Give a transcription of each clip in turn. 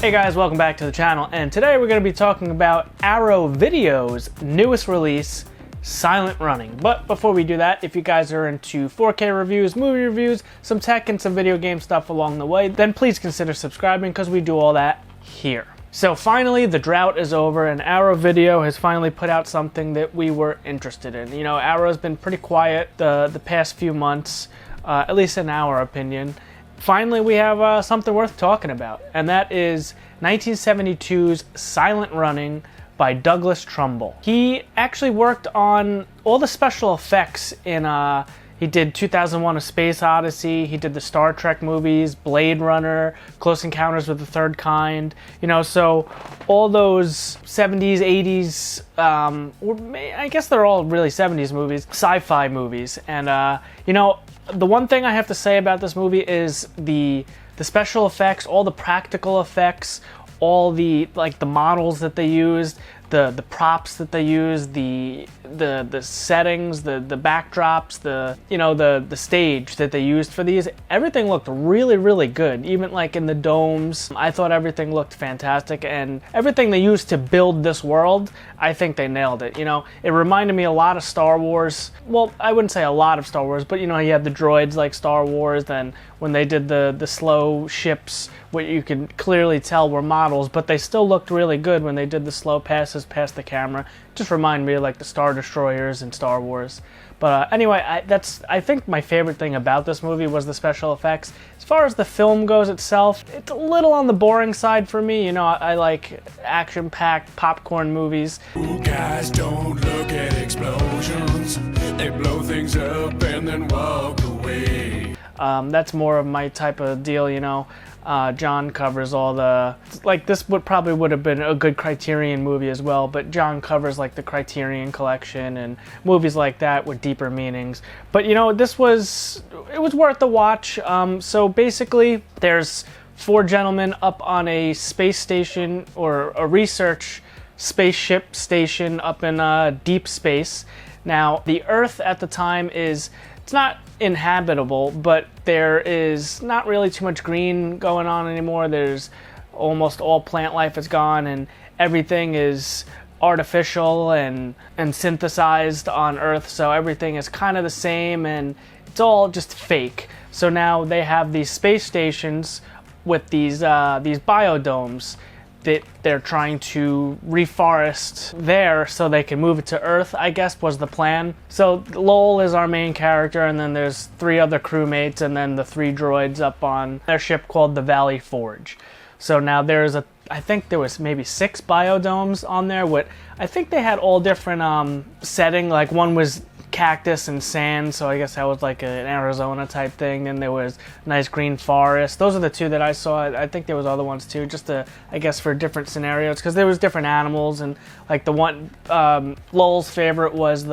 Hey guys, welcome back to the channel, and today we're going to be talking about Arrow Video's newest release, Silent Running. But before we do that, if you guys are into 4K reviews, movie reviews, some tech and some video game stuff along the way, then please consider subscribing because we do all that here. So finally, the drought is over and Arrow Video has finally put out something that we were interested in. You know, Arrow's been pretty quiet the past few months, at least in our opinion. Finally, we have something worth talking about, and that is 1972's Silent Running by Douglas Trumbull. He actually worked on all the special effects in, he did 2001: A Space Odyssey, he did the Star Trek movies, Blade Runner, Close Encounters with the Third Kind, you know, so all those 70s, 80s, I guess they're all really 70s movies, sci-fi movies, and, you know, the one thing I have to say about this movie is the special effects, all the practical effects, all the the models that they used, the props that they used, the settings, the backdrops, the stage that they used for these. Everything looked really good. Even like in the domes, I thought everything looked fantastic, and everything they used to build this world, I think they nailed it. You know, it reminded me a lot of Star Wars. Well, I wouldn't say a lot of Star Wars, but you know, you had the droids like Star Wars. Then when they did the slow ships, what you could clearly tell were models, but they still looked really good when they did the slow passes past the camera. Just remind me of like the Star Destroyers in Star Wars. But anyway, I think my favorite thing about this movie was the special effects. As far as the film goes itself, it's a little on the boring side for me. You know, I like action-packed popcorn movies. Ooh, guys don't look at explosions. They blow things up and then walk away. That's more of my type of deal, you know. John covers all the, like, this probably would have been a good Criterion movie as well, but John covers like the Criterion collection and movies like that with deeper meanings. But you know, it was worth the watch. So basically, there's 4 gentlemen up on a space station, or a research spaceship station up in deep space. Now, the Earth at the time it's not inhabitable, but there is not really too much green going on anymore. There's almost all plant life is gone, and everything is artificial and synthesized on Earth, so everything is kind of the same and it's all just fake. So now they have these space stations with these biodomes that they're trying to reforest there so they can move it to Earth, I guess was the plan. So Lowell is our main character, and then there's 3 other crewmates, and then the 3 droids up on their ship called the Valley Forge. So now I think there was maybe 6 biodomes on there. I think they had all different setting. Like one was cactus and sand, so I guess that was like an Arizona type thing. Then there was nice green forest. Those are the 2 that I saw. I think there was other ones too, just I guess for different scenarios, because there was different animals. And like the one Lowell's favorite was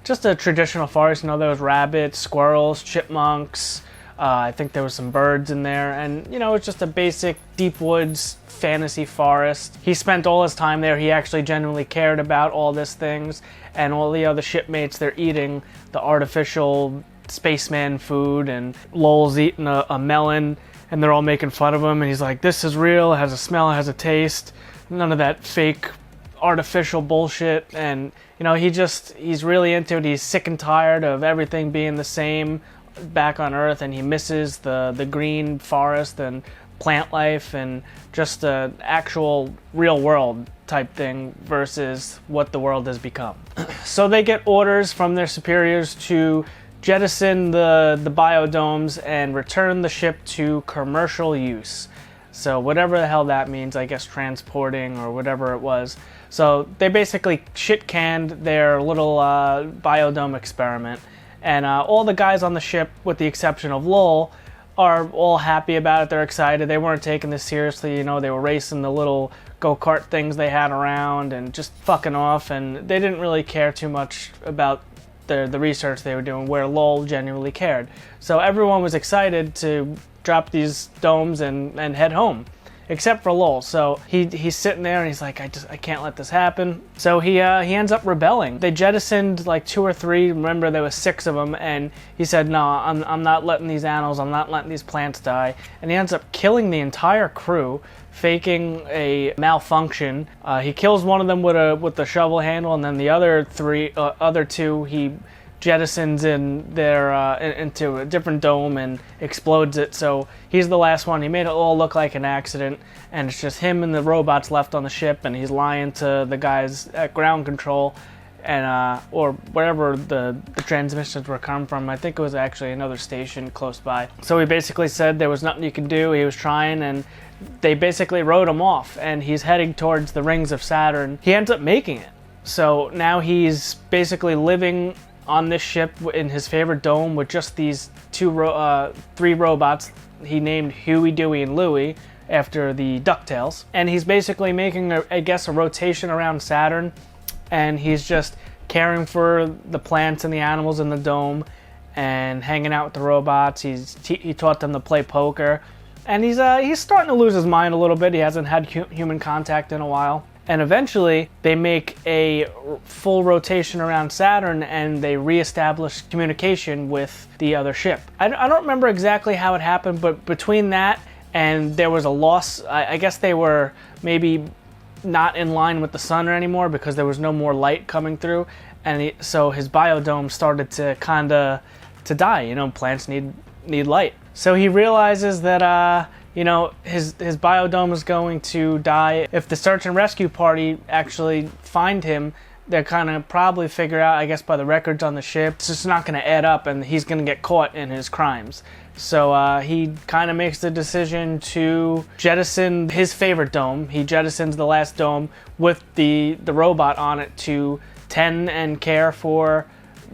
just a traditional forest. You know, there was rabbits, squirrels, chipmunks. I think there was some birds in there, and you know, it's just a basic deep woods fantasy forest. He spent all his time there. He actually genuinely cared about all these things, and all the other shipmates, they're eating the artificial spaceman food, and Lowell's eating a melon, and they're all making fun of him, and he's like, this is real, it has a smell, it has a taste, none of that fake artificial bullshit. And you know, he's really into it. He's sick and tired of everything being the same back on Earth, and he misses the green forest and plant life and just the actual real world type thing versus what the world has become. So they get orders from their superiors to jettison the biodomes and return the ship to commercial use. So whatever the hell that means, I guess transporting or whatever it was. So they basically shit-canned their little biodome experiment. And all the guys on the ship, with the exception of Lowell, are all happy about it. They're excited. They weren't taking this seriously. You know, they were racing the little go-kart things they had around and just fucking off. And they didn't really care too much about the research they were doing, where Lowell genuinely cared. So everyone was excited to drop these domes and head home. except for Lowell. So he's sitting there and he's like, I can't let this happen. So he ends up rebelling. They jettisoned like 2 or 3. Remember, there was 6 of them, and he said, no, I'm not letting these animals, I'm not letting these plants die. And he ends up killing the entire crew, faking a malfunction. He kills one of them with a shovel handle, and then the other 2 he jettisons into a different dome and explodes it. So he's the last one. He made it all look like an accident, and it's just him and the robots left on the ship, and he's lying to the guys at ground control and or wherever the transmissions were coming from. I think it was actually another station close by. So he basically said there was nothing you could do. He was trying, and they basically wrote him off, and he's heading towards the rings of Saturn. He ends up making it. So now he's basically living on this ship in his favorite dome with just these 3 robots he named Huey, Dewey, and Louie after the DuckTales. And he's basically making, I guess, a rotation around Saturn, and he's just caring for the plants and the animals in the dome and hanging out with the robots. He taught them to play poker, and he's starting to lose his mind a little bit. He hasn't had human contact in a while. And eventually, they make a full rotation around Saturn, and they reestablish communication with the other ship. I don't remember exactly how it happened, but between that and there was a loss, I guess they were maybe not in line with the sun anymore because there was no more light coming through, and so his biodome started to to die. You know, plants need light. So he realizes that his biodome is going to die. If the search and rescue party actually find him, they're kind of probably figure out, I guess, by the records on the ship, it's just not going to add up, and he's going to get caught in his crimes. So he kind of makes the decision to jettison his favorite dome. He jettisons the last dome with the robot on it to tend and care for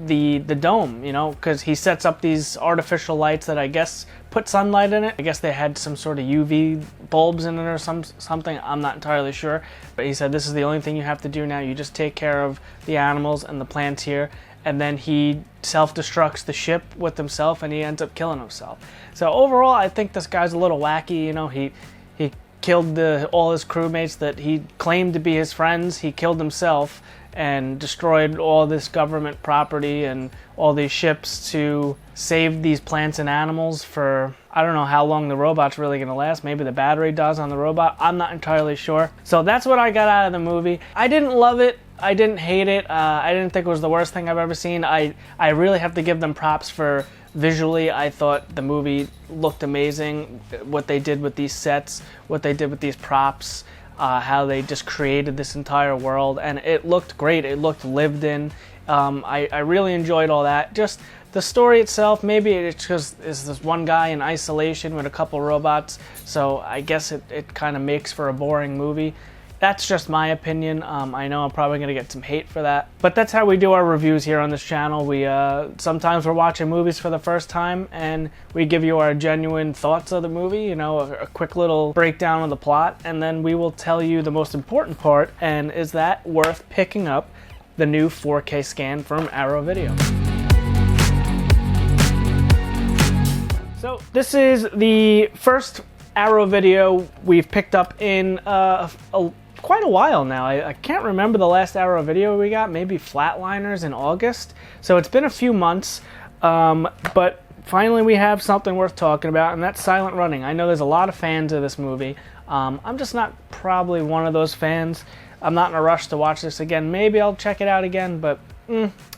the dome, because he sets up these artificial lights that I guess put sunlight in it. I guess they had some sort of UV bulbs in it or something. I'm not entirely sure, but he said this is the only thing you have to do now. You just take care of the animals and the plants here, and then he self-destructs the ship with himself, and he ends up killing himself. So overall, I think this guy's a little wacky. He killed all his crewmates that he claimed to be his friends. He killed himself and destroyed all this government property and all these ships to save these plants and animals for, I don't know how long the robot's really going to last. Maybe the battery does on the robot. I'm not entirely sure. So that's what I got out of the movie. I didn't love it. I didn't hate it. I didn't think it was the worst thing I've ever seen. I really have to give them props for visually. I thought the movie looked amazing. What they did with these sets, what they did with these props, how they just created this entire world, and it looked great. It looked lived in. I really enjoyed all that. Just the story itself, maybe it's because it's this one guy in isolation with a couple robots, so I guess it kind of makes for a boring movie. That's just my opinion. I know I'm probably going to get some hate for that, but that's how we do our reviews here on this channel. We sometimes we're watching movies for the first time, and we give you our genuine thoughts of the movie, a quick little breakdown of the plot, and then we will tell you the most important part, and is that worth picking up the new 4K scan from Arrow Video. So this is the first Arrow Video we've picked up in quite a while now. I can't remember the last Arrow Video we got, maybe Flatliners in August. So it's been a few months, but finally we have something worth talking about, and that's Silent Running. I know there's a lot of fans of this movie. I'm just not probably one of those fans. I'm not in a rush to watch this again. Maybe I'll check it out again, but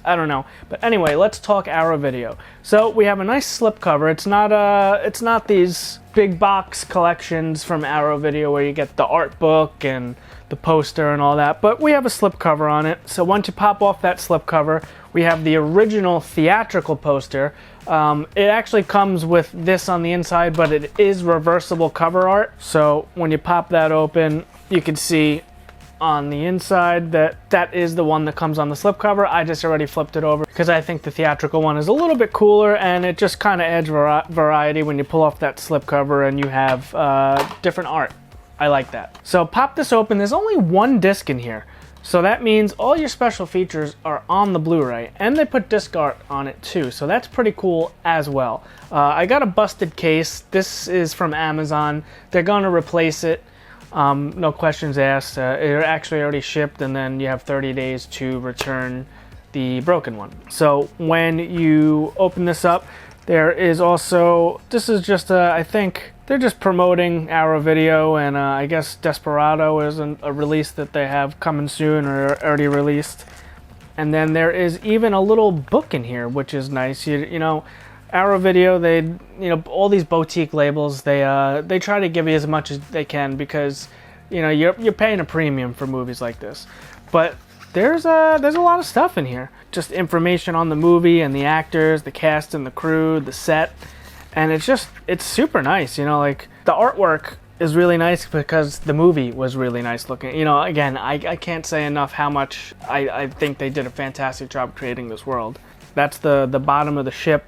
I don't know. But anyway, let's talk Arrow Video. So we have a nice slipcover. It's not these big box collections from Arrow Video where you get the art book and the poster and all that, but we have a slipcover on it. So once you pop off that slipcover, we have the original theatrical poster. It actually comes with this on the inside, but it is reversible cover art. So when you pop that open, you can see on the inside that is the one that comes on the slipcover. I just already flipped it over because I think the theatrical one is a little bit cooler, and it just kind of adds variety when you pull off that slipcover and you have different art. I like that. So pop this open. There's only one disc in here. So that means all your special features are on the Blu-ray, and they put disc art on it too, so that's pretty cool as well. I got a busted case. This is from Amazon. They're going to replace it. No questions asked. It actually already shipped, and then you have 30 days to return the broken one. So when you open this up, there is also, this is just I think they're just promoting Arrow Video, and I guess Desperado is a release that they have coming soon or already released. And then there is even a little book in here, which is nice. You know, Arrow Video, all these boutique labels, they try to give you as much as they can because, you're paying a premium for movies like this. But there's a lot of stuff in here. Just information on the movie and the actors, the cast and the crew, the set. And it's super nice, like the artwork is really nice because the movie was really nice looking. Again, I can't say enough how much I think they did a fantastic job creating this world. That's the bottom of the ship.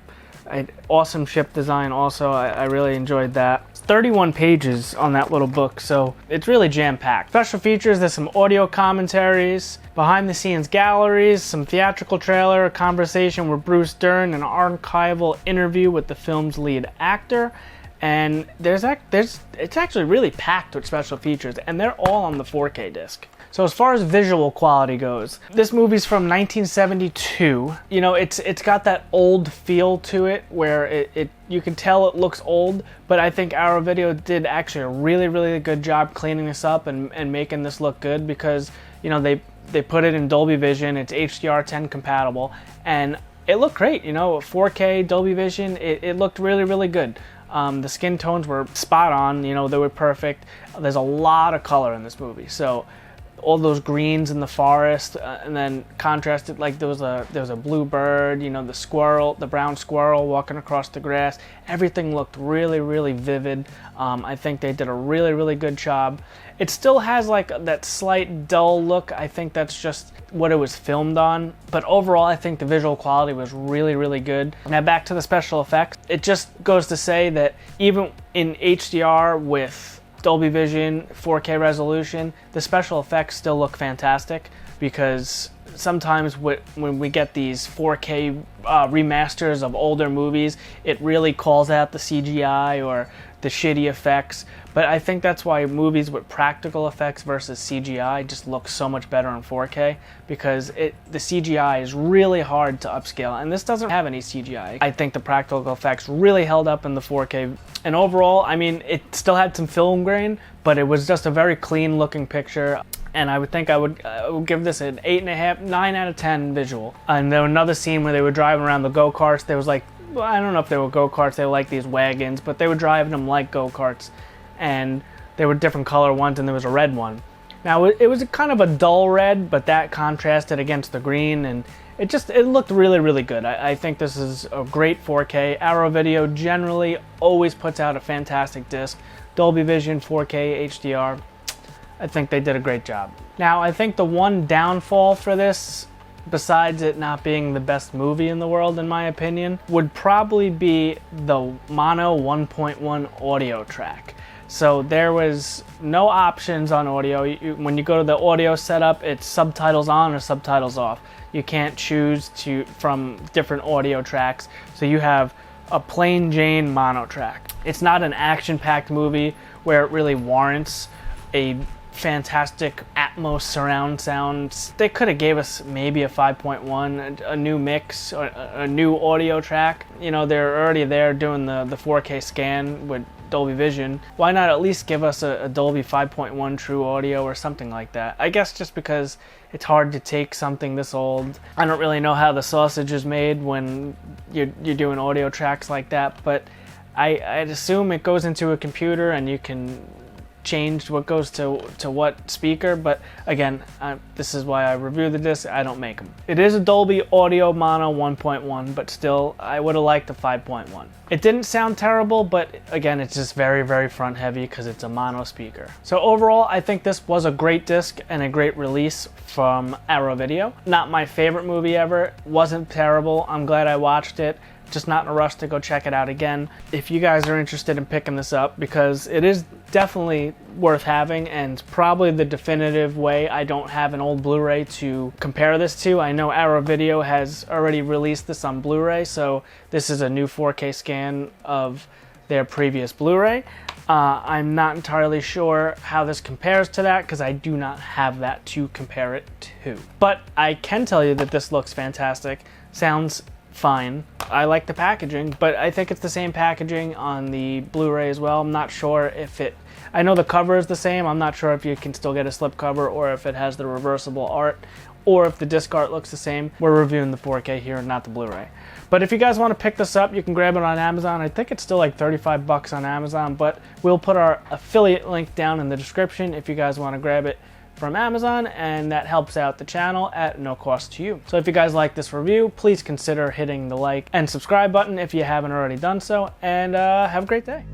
Awesome ship design also. I really enjoyed that. 31 pages on that little book, so it's really jam-packed. Special features, there's some audio commentaries, behind-the-scenes galleries, some theatrical trailer, a conversation with Bruce Dern, an archival interview with the film's lead actor, and it's actually really packed with special features, and they're all on the 4K disc. So as far as visual quality goes, this movie's from 1972. It's got that old feel to it where you can tell it looks old, but I think Arrow Video did actually a really, really good job cleaning this up and making this look good because, they put it in Dolby Vision, it's HDR10 compatible, and it looked great, 4K Dolby Vision, it looked really, really good. The skin tones were spot on, they were perfect. There's a lot of color in this movie, so all those greens in the forest, and then contrasted, like there was a blue bird, the brown squirrel walking across the grass. Everything looked really, really vivid. I think they did a really, really good job. It still has like that slight dull look. I think that's just what it was filmed on. But overall, I think the visual quality was really, really good. Now back to the special effects. It just goes to say that even in HDR with Dolby Vision, 4K resolution, the special effects still look fantastic because sometimes when we get these 4K remasters of older movies, it really calls out the CGI or the shitty effects. But I think that's why movies with practical effects versus CGI just look so much better in 4K because the CGI is really hard to upscale, and this doesn't have any CGI. I think the practical effects really held up in the 4K. And overall, it still had some film grain, but it was just a very clean looking picture. And I would give this an 8.5, 9 out of 10 visual. And there was another scene where they were driving around the go-karts. There was I don't know if they were go-karts, they were like these wagons, but they were driving them like go-karts. And they were different color ones, and there was a red one. Now, it was kind of a dull red, but that contrasted against the green, and it looked really, really good. I think this is a great 4K. Arrow Video generally always puts out a fantastic disc. Dolby Vision, 4K, HDR. I think they did a great job. Now, I think the one downfall for this, besides it not being the best movie in the world, in my opinion, would probably be the mono 1.1 audio track. So there was no options on audio. When you go to the audio setup, it's subtitles on or subtitles off. You can't choose from different audio tracks. So you have a plain Jane mono track. It's not an action-packed movie where it really warrants a fantastic Atmos surround sound. They could have gave us maybe a 5.1, a new mix, or a new audio track. They're already there doing the 4K scan with Dolby Vision. Why not at least give us a Dolby 5.1 True Audio or something like that? I guess just because it's hard to take something this old. I don't really know how the sausage is made when you're doing audio tracks like that, but I'd assume it goes into a computer and you can change what goes to what speaker, but again, this is why I review the disc. I don't make them. It is a Dolby Audio Mono 1.1, but still, I would have liked the 5.1. It didn't sound terrible, but again, it's just very, very front heavy because it's a mono speaker. So overall, I think this was a great disc and a great release from Arrow Video. Not my favorite movie ever. Wasn't terrible. I'm glad I watched it. just not in a rush to go check it out again. If you guys are interested in picking this up, because it is definitely worth having and probably the definitive way I don't have an old Blu-ray to compare this to. I know Arrow Video has already released this on Blu-ray, so this is a new 4K scan of their previous Blu-ray. I'm not entirely sure how this compares to that because I do not have that to compare it to. But I can tell you that this looks fantastic, sounds fine. I like the packaging, but I think it's the same packaging on the Blu-ray as well. I'm not sure if I know the cover is the same. I'm not sure if you can still get a slip cover or if it has the reversible art or if the disc art looks the same. We're reviewing the 4K here, not the Blu-ray. But if you guys want to pick this up, you can grab it on Amazon. I think it's still like 35 bucks on Amazon, but we'll put our affiliate link down in the description if you guys want to grab it from Amazon, and that helps out the channel at no cost to you. So if you guys like this review, please consider hitting the like and subscribe button if you haven't already done so, and have a great day.